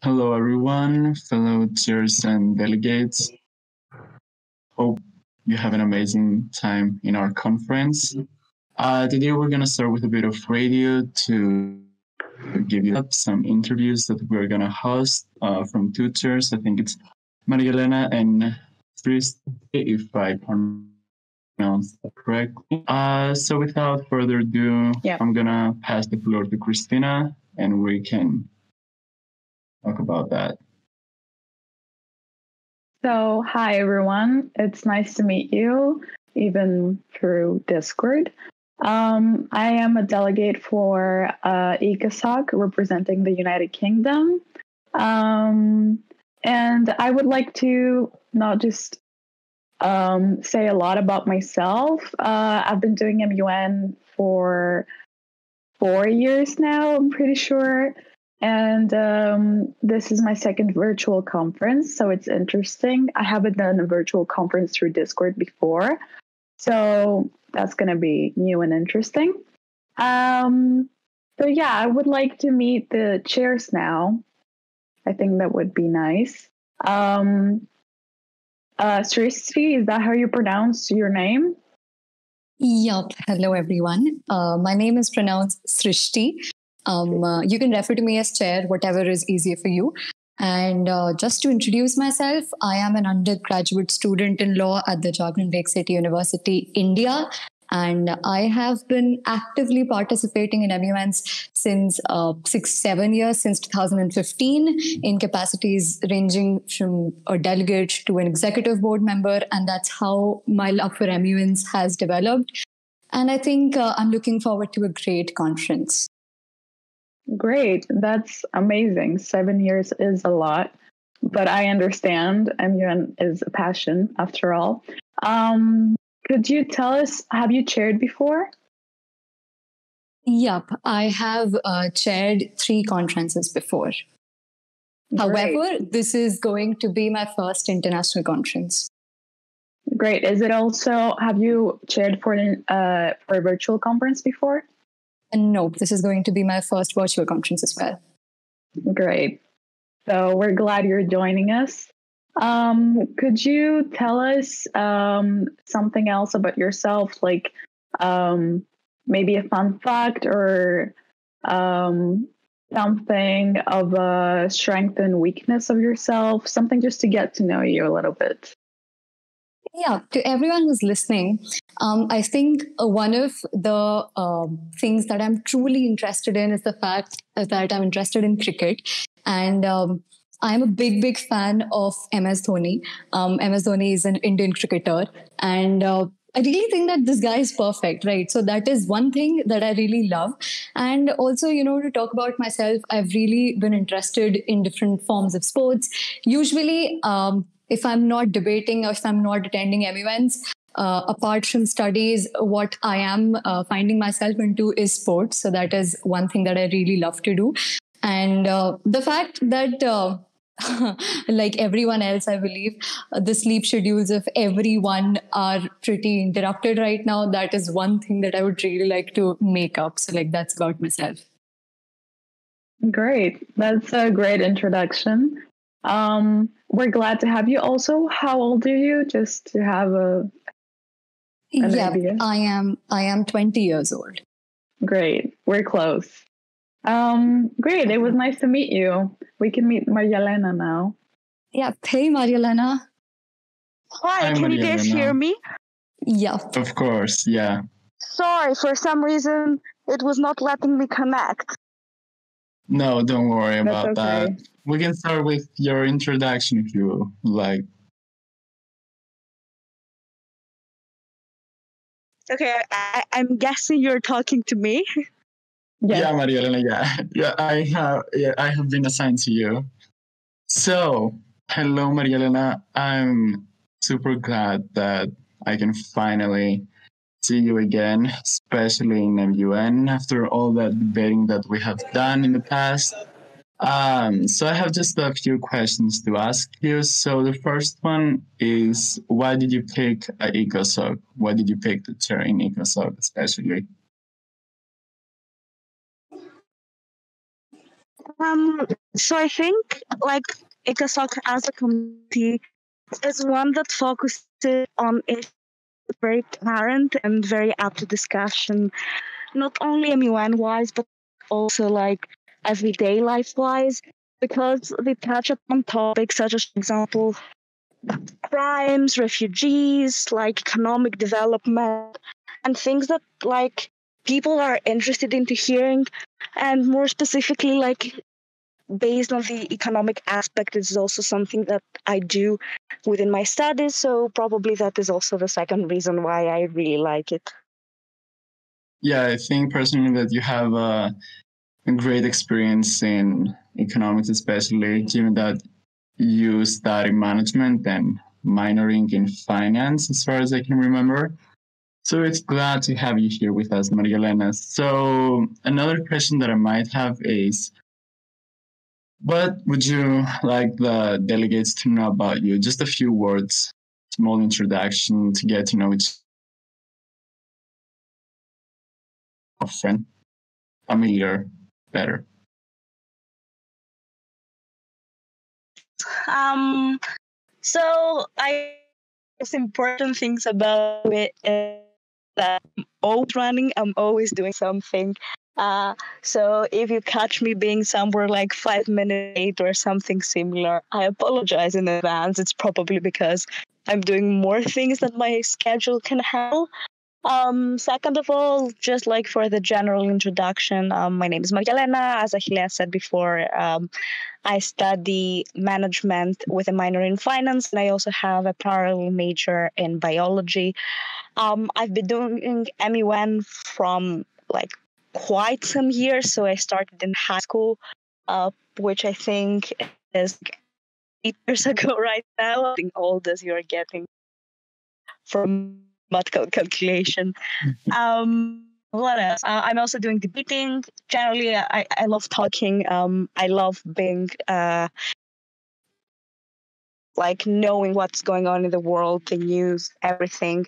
Hello everyone, fellow chairs and delegates. Hope you have an amazing time in our conference. Today we're going to start with a bit of radio to give you some interviews that we're going to host from two chairs. I think it's Maria Elena and Tris, if I pronounce that correctly. So without further ado, I'm going to pass the floor to Christina and we can talk about that. So, hi everyone. It's nice to meet you, even through Discord. I am a delegate for ECOSOC representing the United Kingdom. And I would like to not just say a lot about myself. I've been doing MUN for 4 years now, I'm pretty sure. And this is my second virtual conference, so it's interesting. I haven't done a virtual conference through Discord before, so that's going to be new and interesting. So yeah, I would like to meet the chairs now. I think that would be nice. Srishti, is that how you pronounce your name? Yup. Hello, everyone. My name is pronounced Srishti. You can refer to me as Chair, whatever is easier for you. And just to introduce myself, I am an undergraduate student in law at the Jagran Lake City University, India. And I have been actively participating in MUNs since 6-7 years, since 2015, in capacities ranging from a delegate to an executive board member. And that's how my love for MUNs has developed. And I think I'm looking forward to a great conference. Great. That's amazing. 7 years is a lot, but I understand MUN is a passion after all. Could you tell us, have you chaired before? Yup. I have chaired 3 conferences before. Great. However, this is going to be my first international conference. Great. Is it also, have you chaired for a virtual conference before? No, this is going to be my first virtual conference as well. Great. So we're glad you're joining us. Could you tell us something else about yourself, like maybe a fun fact or something of a strength and weakness of yourself, something just to get to know you a little bit? Yeah, to everyone who's listening, I think one of the things that I'm truly interested in is the fact that I'm interested in cricket. And I'm a big fan of MS Dhoni. MS Dhoni is an Indian cricketer. And I really think that this guy is perfect, right? So that is one thing that I really love. And also, to talk about myself, I've really been interested in different forms of sports. Usually, if I'm not debating or if I'm not attending MUNs, apart from studies, what I am finding myself into is sports. So that is one thing that I really love to do. And the fact that, like everyone else, I believe, the sleep schedules of everyone are pretty interrupted right now. That is one thing that I would really like to make up. So that's about myself. Great. That's a great introduction. We're glad to have you. Also, how old are you? Just to have an idea. I am 20 years old. Great. We're close. Great. It was nice to meet you. We can meet Maria Elena now. Yeah. Hey, Maria Elena. Hi, can you guys hear me? Yeah. Of course, yeah. Sorry, for some reason, it was not letting me connect. No, don't worry about that. We can start with your introduction if you like. Okay, I'm guessing you're talking to me. Yes. Yeah, Maria Elena, yeah, I have been assigned to you. So, hello, Maria Elena. I'm super glad that I can finally see you again, especially in MUN after all that debating that we have done in the past. So I have just a few questions to ask you. So the first one is, why did you pick ECOSOC? Why did you pick the chair in ECOSOC especially? So I think like ICASOC as a community is one that focuses on issues very current and very up to discussion, not only MUN wise, but also like everyday life wise, because they touch upon topics such as, for example, crimes, refugees, like economic development, and things that like people are interested into hearing, and more specifically, like based on the economic aspect, is also something that I do within my studies. So probably that is also the second reason why I really like it. Yeah, I think personally that you have a great experience in economics, especially given that you study management and minoring in finance, as far as I can remember. So it's glad to have you here with us, Maria Elena. So another question that I might have is, what would you like the delegates to know about you? Just a few words, small introduction to get to know each friend, familiar better. So I guess important things about it is that I'm always running, I'm always doing something. So if you catch me being somewhere like 5 minutes late or something similar, I apologize in advance. It's probably because I'm doing more things than my schedule can handle. Second of all, just like for the general introduction, my name is Magdalena. As Achilleas said before, I study management with a minor in finance, and I also have a parallel major in biology. I've been doing MUN from like quite some years. So I started in high school, which I think is 8 years ago right now. I think old as you're getting from mathematical calculation. What else? I'm also doing debating. Generally, I love talking. I love being like knowing what's going on in the world, the news, everything.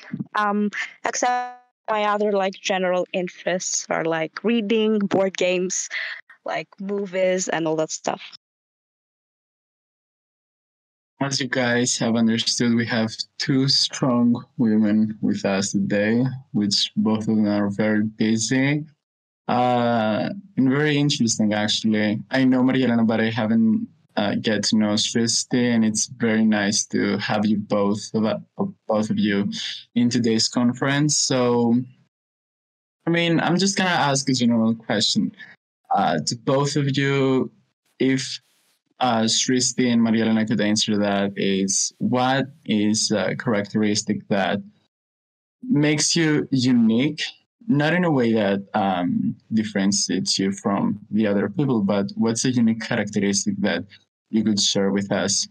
Except my other like general interests are like reading, board games, like movies, and all that stuff. As you guys have understood, we have two strong women with us today, which both of them are very busy. And very interesting, actually. I know Maria Elena, but I haven't get to know Sristi, and it's very nice to have you both of you in today's conference. So, I mean, I'm just gonna ask a general question to both of you. If Sristi and Maria Elena could answer that, is what is a characteristic that makes you unique, not in a way that differentiates you from the other people, but what's a unique characteristic that you could share with us?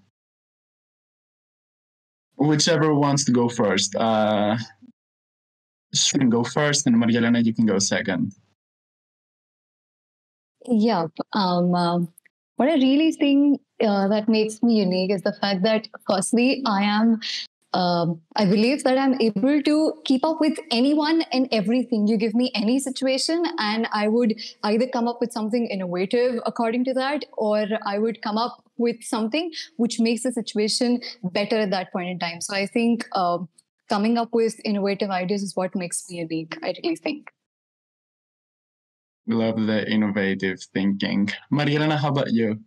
Whichever wants to go first. You can go first, and Maria Elena, you can go second. Yeah. What I really think that makes me unique is the fact that, firstly, I believe that I'm able to keep up with anyone and everything. You give me any situation, and I would either come up with something innovative according to that, or I would come up with something which makes the situation better at that point in time. So I think coming up with innovative ideas is what makes me unique, I really think. We love the innovative thinking. Maria Elena, how about you?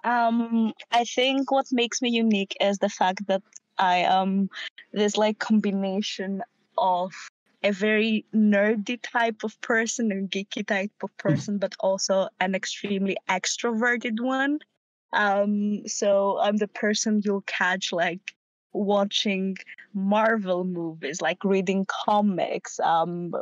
I think what makes me unique is the fact that I am this like combination of a very nerdy type of person and geeky type of person, but also an extremely extroverted one. So I'm the person you'll catch like watching Marvel movies, like reading comics,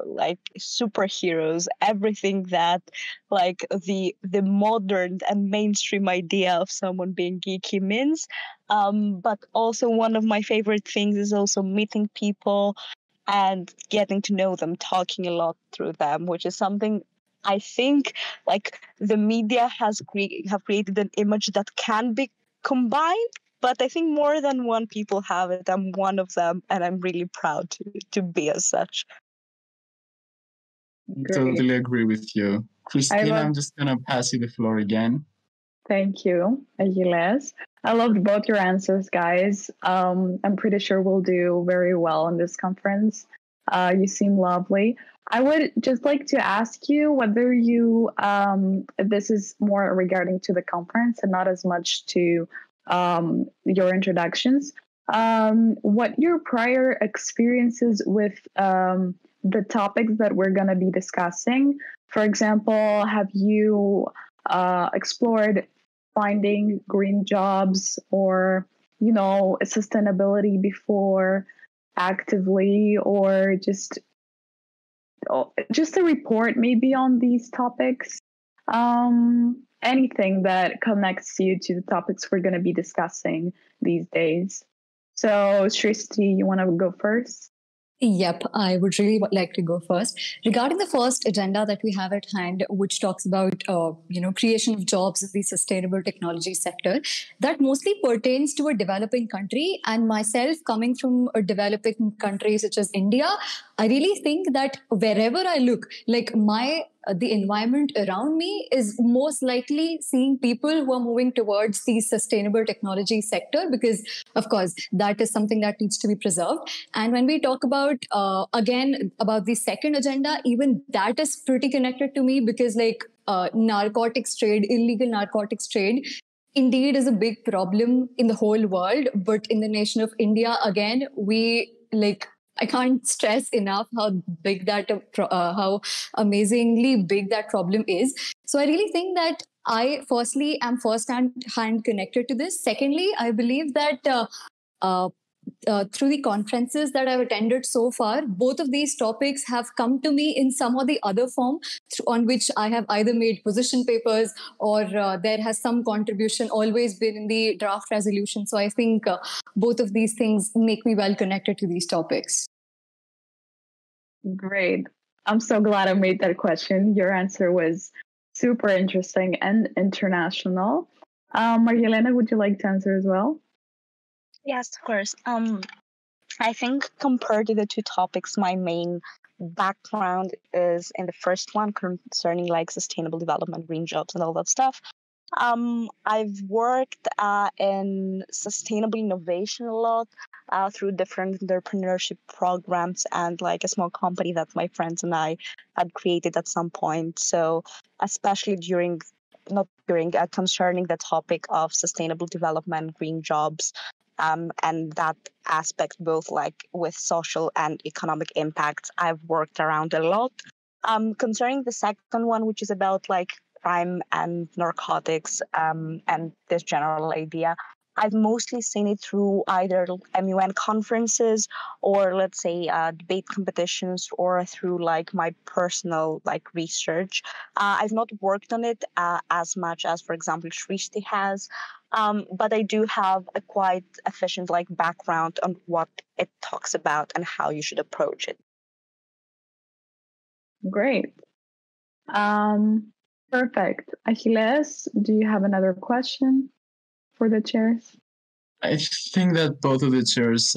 like superheroes, everything that like the modern and mainstream idea of someone being geeky means. But also one of my favorite things is also meeting people and getting to know them, talking a lot through them, which is something I think like the media have created an image that can be combined, but I think more than one people have it. I'm one of them, and I'm really proud to be as such. Great. Totally agree with you. Christina, I'm just going to pass you the floor again. Thank you, Achilleas. I loved both your answers, guys. I'm pretty sure we'll do very well in this conference. You seem lovely. I would just like to ask you whether you, this is more regarding to the conference and not as much to your introductions, what your prior experiences with the topics that we're going to be discussing. For example, have you explored finding green jobs or, sustainability before actively, or just a report maybe on these topics? Anything that connects you to the topics we're going to be discussing these days. So, Srishti, you want to go first? Yep, I would really like to go first. Regarding the first agenda that we have at hand, which talks about creation of jobs in the sustainable technology sector, that mostly pertains to a developing country. And myself, coming from a developing country such as India, I really think that wherever I look, like the environment around me is most likely seeing people who are moving towards the sustainable technology sector, because of course that is something that needs to be preserved. And when we talk about again about the second agenda, even that is pretty connected to me, because narcotics trade, illegal narcotics trade indeed is a big problem in the whole world. But in the nation of India, again, I can't stress enough how big how amazingly big that problem is. So I really think that I firstly am first-hand connected to this. Secondly, I believe that through the conferences that I've attended so far, both of these topics have come to me in some or the other form, on which I have either made position papers or there has some contribution always been in the draft resolution. So I think both of these things make me well connected to these topics. Great. I'm so glad I made that question. Your answer was super interesting and international. Marjelena, would you like to answer as well? Yes, of course. I think compared to the two topics, my main background is in the first one concerning sustainable development, green jobs, and all that stuff. I've worked in sustainable innovation a lot through different entrepreneurship programs and a small company that my friends and I had created at some point. So especially concerning the topic of sustainable development, green jobs, and that aspect, both with social and economic impacts, I've worked around a lot. Concerning the second one, which is about crime and narcotics, and this general idea, I've mostly seen it through either MUN conferences or let's say debate competitions, or through my personal research. I've not worked on it as much as, for example, Srishti has, but I do have a quite efficient background on what it talks about and how you should approach it. Great. Perfect. Achilleas, do you have another question for the chairs? I think that both of the chairs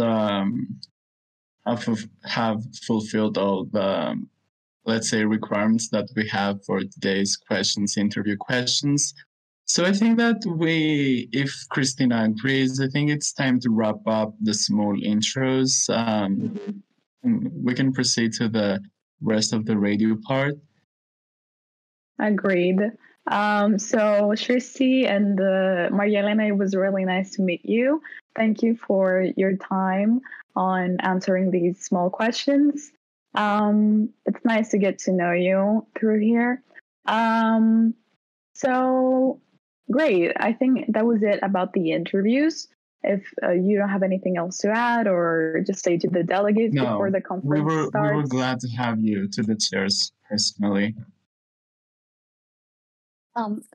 have fulfilled all the, let's say, requirements that we have for today's interview questions. So I think that if Christina agrees, I think it's time to wrap up the small intros. We can proceed to the rest of the radio part. Agreed. So Srishti and Marjelena, it was really nice to meet you. Thank you for your time on answering these small questions. It's nice to get to know you through here. So great. I think that was it about the interviews. If you don't have anything else to add, or just say to the delegates before the conference starts. We were glad to have you to the chairs personally.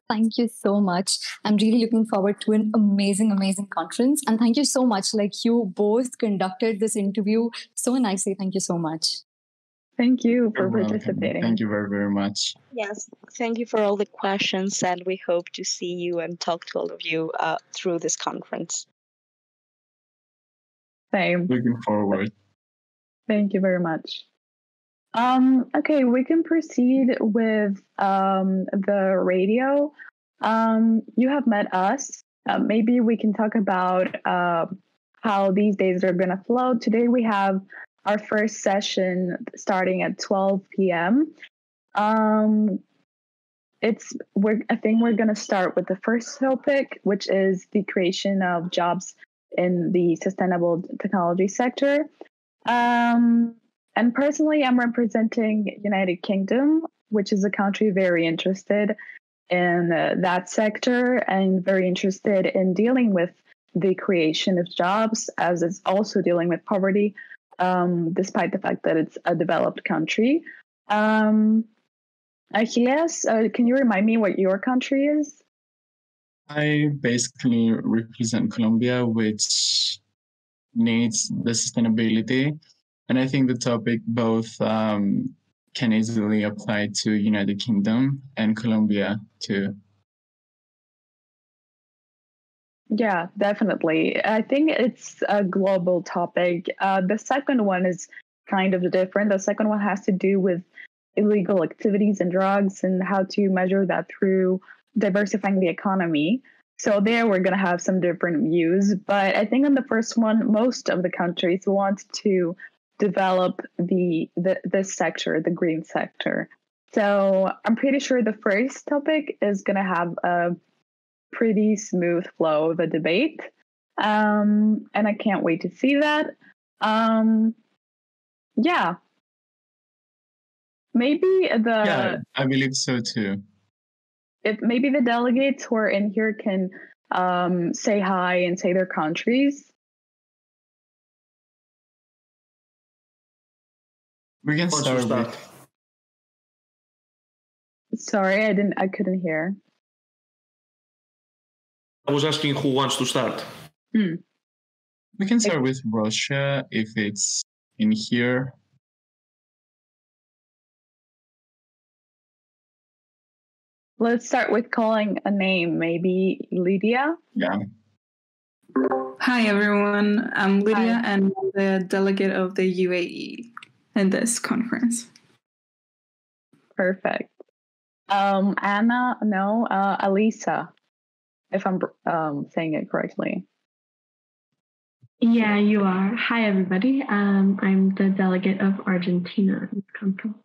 Thank you so much. I'm really looking forward to an amazing, amazing conference. And thank you so much. You both conducted this interview so nicely. Thank you so much. Thank you for participating. Thank you very, very much. Yes, thank you for all the questions, and we hope to see you and talk to all of you through this conference. Same. Looking forward. Thank you very much. Okay, we can proceed with the radio. You have met us. Maybe we can talk about how these days are going to flow. Today we have our first session starting at 12 p.m. I think we're going to start with the first topic, which is the creation of jobs in the sustainable technology sector. And personally, I'm representing United Kingdom, which is a country very interested in that sector and very interested in dealing with the creation of jobs, as it's also dealing with poverty, despite the fact that it's a developed country. Achilleas, can you remind me what your country is? I basically represent Colombia, which needs the sustainability. And I think the topic both can easily apply to United Kingdom and Colombia too. Yeah, definitely. I think it's a global topic. The second one is kind of different. The second one has to do with illegal activities and drugs and how to measure that through diversifying the economy. So there we're going to have some different views. But I think on the first one, most of the countries want to develop this sector, the green sector. So I'm pretty sure the first topic is going to have a pretty smooth flow of a debate. And I can't wait to see that. Yeah. Maybe Yeah, I believe so too. If maybe the delegates who are in here can say hi and say their countries. We can start with. Sorry, I couldn't hear. I was asking who wants to start. We can start with Russia if it's in here. Let's start with calling a name, maybe Lydia. Yeah. Hi, everyone. I'm Lydia, and I'm the delegate of the UAE in this conference. Perfect. Anna, no, Alisa, if I'm saying it correctly. Yeah, you are. Hi, everybody. I'm the delegate of Argentina in this conference.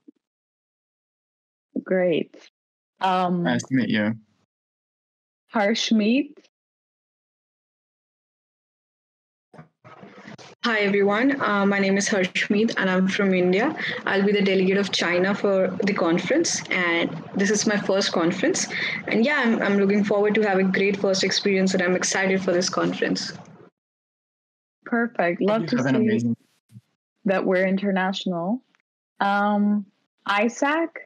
Great. Nice to meet you. Harshmeet. Hi everyone, my name is Harshmeet and I'm from India. I'll be the delegate of China for the conference, and this is my first conference. And yeah, I'm looking forward to have a great first experience, and I'm excited for this conference. Perfect. Love to see that we're international. Isaac?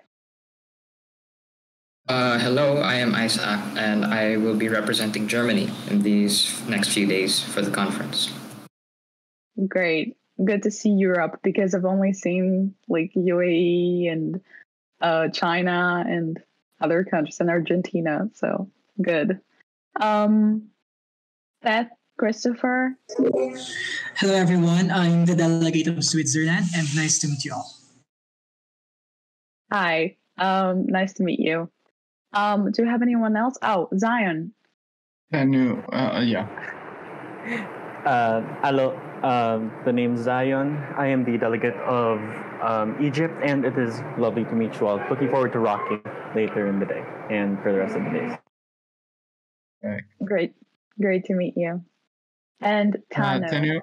Hello, I am Isaac, and I will be representing Germany in these next few days for the conference. Great. Good to see Europe, because I've only seen like UAE and China and other countries and Argentina. So good. Beth, Christopher. Hello, everyone. I'm the delegate of Switzerland, and nice to meet you all. Hi. Nice to meet you. Do you have anyone else? Oh, Zion. Yeah. Hello. The name is Zion. I am the delegate of Egypt, and it is lovely to meet you all. Looking forward to rocking later in the day and for the rest of the days. Great. Great to meet you. And Tanu.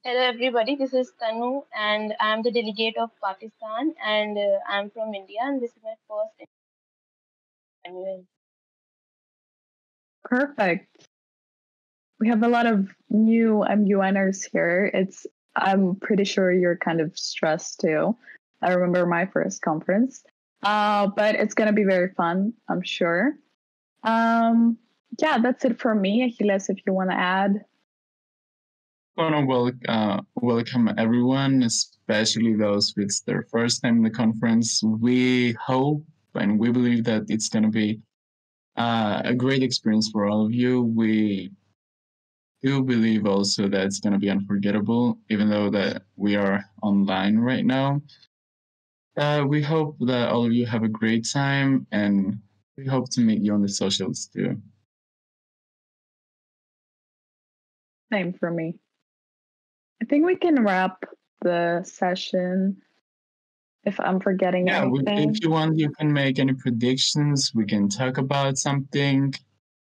Hello everybody, this is Tanu and I'm the delegate of Pakistan, and I'm from India, and this is my first annual. Perfect. We have a lot of new MUNers here. I'm pretty sure you're kind of stressed too. I remember my first conference. But it's gonna be very fun, I'm sure. Yeah, that's it for me. Achilles, if you want to add. I want to welcome everyone, especially those with their first time in the conference. We hope and we believe that it's going to be a great experience for all of you. do believe also that it's going to be unforgettable, even though that we are online right now. We hope that all of you have a great time, and we hope to meet you on the socials too. Same for me. I think we can wrap the session if I'm forgetting anything. If you want, you can make any predictions. We can talk about something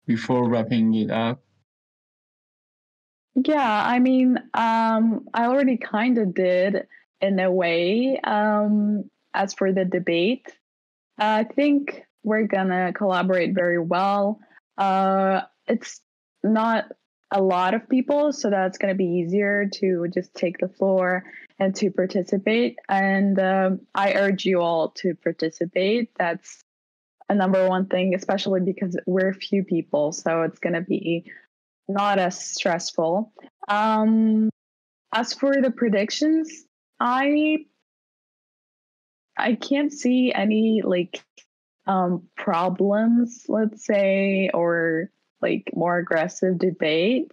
before wrapping it up. Yeah, I mean, I already kind of did in a way. As for the debate, I think we're gonna collaborate very well. It's not a lot of people, so that's gonna be easier to just take the floor and to participate. And I urge you all to participate. That's a number one thing, especially because we're few people, so it's gonna be not as stressful. As for the predictions, I can't see any problems, let's say, or like more aggressive debate.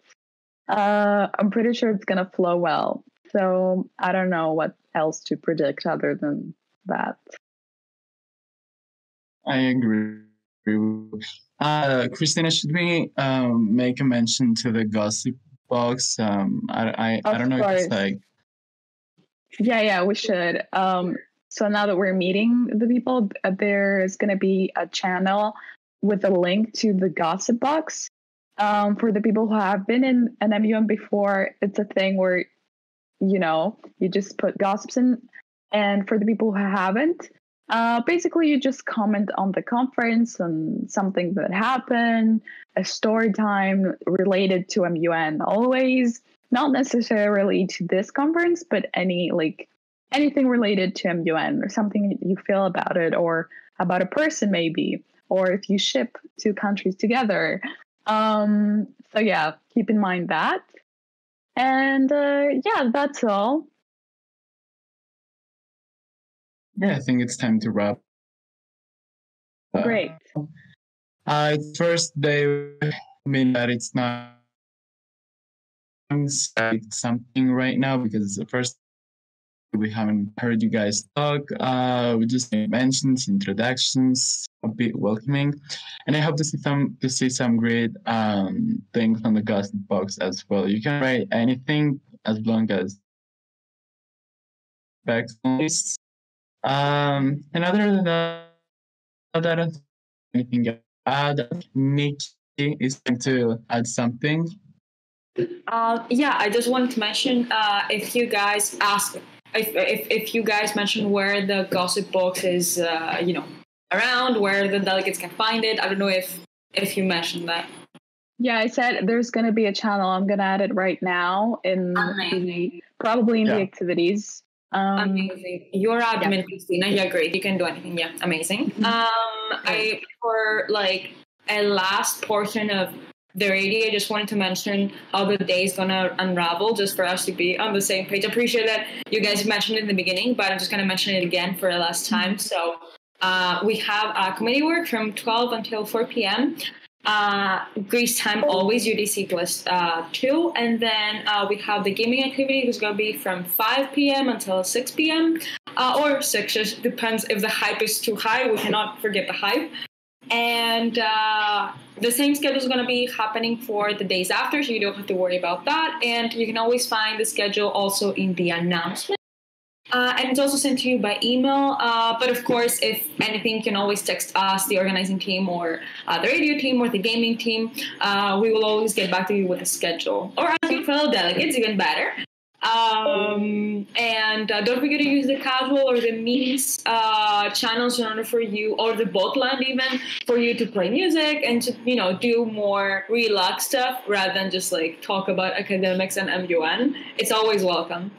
I'm pretty sure it's gonna flow well. So I don't know what else to predict other than that. I agree. Christina, should we make a mention to the gossip box? I don't know if it's like. Yeah, we should. So now that we're meeting the people, there's going to be a channel with a link to the gossip box. For the people who have been in an MUN before, it's a thing where, you just put gossips in. And for the people who haven't, basically you just comment on the conference and something that happened, a story time related to MUN, always not necessarily to this conference, but anything related to MUN or something you feel about it, or about a person maybe, or if you ship two countries together. So yeah, keep in mind that. And yeah, that's all. Yeah, I think it's time to wrap. Great. First day, I mean that it's not something right now because it's the first we haven't heard you guys talk. We just made mentions, introductions, a bit welcoming, and I hope to see some great things on the gossip box as well. You can write anything as long as backstories. And other than that, I don't have anything to add. Nikki is going to add something. Yeah, I just wanted to mention if you guys ask. If you guys mention where the gossip box is, around, where the delegates can find it. I don't know if you mentioned that. Yeah, I said there's going to be a channel. I'm going to add it right now probably in the activities. Amazing. You're admin, Christina. Yeah, great. You can do anything. Yeah, amazing. I for a last portion of the radio, I just wanted to mention how the day is gonna unravel, just for us to be on the same page. I appreciate that you guys mentioned it in the beginning, but I'm just gonna mention it again for the last time. So we have committee work from 12 until 4 p.m. Greece time always UDC plus 2, and then we have the gaming activity, which is gonna be from 5 p.m. until 6 p.m. Or 6, just depends if the hype is too high. We cannot forget the hype. And the same schedule is going to be happening for the days after, so you don't have to worry about that. And you can always find the schedule also in the announcement. And it's also sent to you by email. But of course, if anything, you can always text us, the organizing team, or the radio team, or the gaming team. We will always get back to you with a schedule. Or ask your fellow delegates, even better. And don't forget to use the casual or the meets channels in order for you, or the botland even, for you to play music and to do more relaxed stuff rather than just talk about academics and MUN. It's always welcome.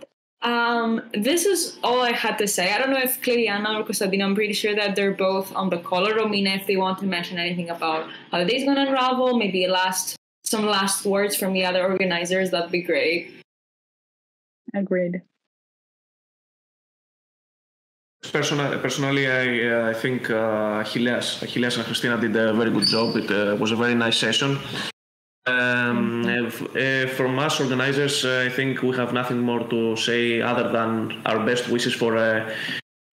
This is all I had to say. I don't know if Cliriana or Costadina, I'm pretty sure that they're both on the call, or Romina, if they want to mention anything about how the day's gonna unravel, maybe some last words from the other organizers, that'd be great. Agreed. Personally, I think Achilleas and Christina did a very good job. It was a very nice session. From us organizers, I think we have nothing more to say other than our best wishes for a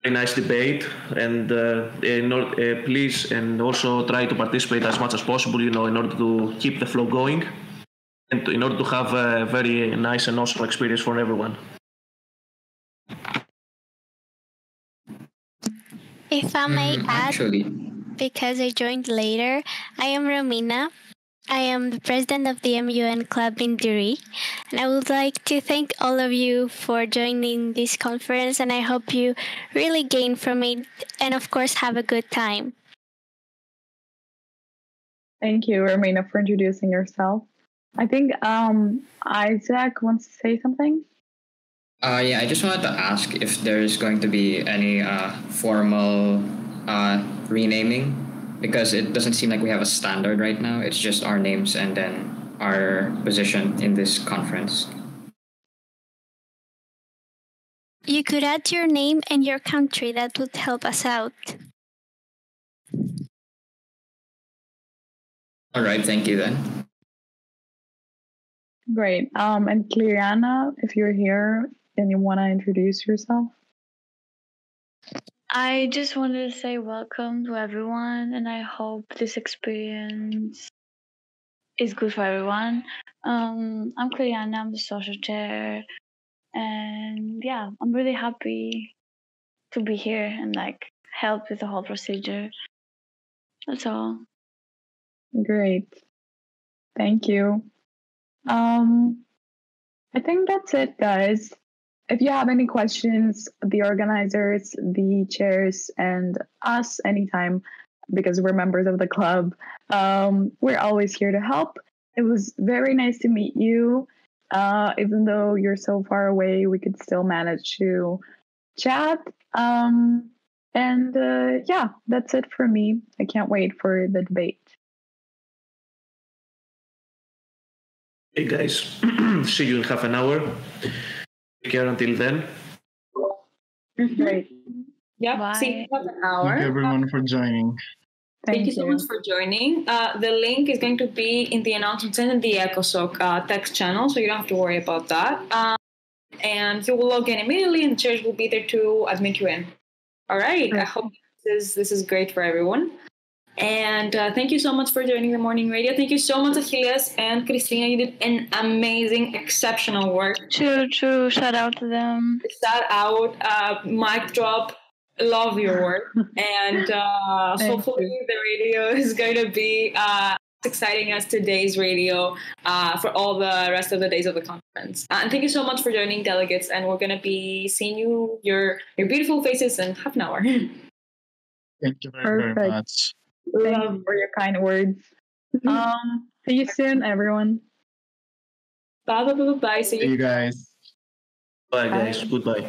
very nice debate. And please, and also try to participate as much as possible, in order to keep the flow going and in order to have a very nice and awesome experience for everyone. If I may add, because I joined later, I am Romina. I am the president of the MUN club in Duri, and I would like to thank all of you for joining this conference, and I hope you really gain from it and of course have a good time. Thank you, Romina, for introducing yourself. I think Isaac wants to say something. Yeah, I just wanted to ask if there's going to be any formal renaming, because it doesn't seem like we have a standard right now. It's just our names and then our position in this conference. You could add your name and your country. That would help us out. All right, thank you then. Great. And Cliriana, if you're here and you want to introduce yourself. I just wanted to say welcome to everyone, and I hope this experience is good for everyone. I'm Cliriana, I'm the social chair, and yeah, I'm really happy to be here and help with the whole procedure. That's all. Great. Thank you. I think that's it, guys. If you have any questions, the organizers, the chairs, and us anytime, because we're members of the club, we're always here to help. It was very nice to meet you. Even though you're so far away, we could still manage to chat. Yeah, that's it for me. I can't wait for the debate. Hey guys, see you in half an hour. Take care until then. Great. Yeah, Bye. see you in half an hour. Thank you everyone for joining. Thank you so much for joining. The link is going to be in the announcements and in the ECOSOC text channel, so you don't have to worry about that. And you will log in immediately, and the chairs will be there to admit you in. All right. I hope this is great for everyone. And thank you so much for joining the morning radio. Thank you so much, Achilleas and Christina. You did an amazing, exceptional work. True. Shout out to them. Shout out. Mic drop. Love your work. And hopefully the radio is going to be as exciting as today's radio for all the rest of the days of the conference. And thank you so much for joining, delegates. And we're going to be seeing your beautiful faces in half an hour. Thank you very much. Thank you for your kind words. See you soon, everyone. Bye. See you guys. Bye guys. Goodbye.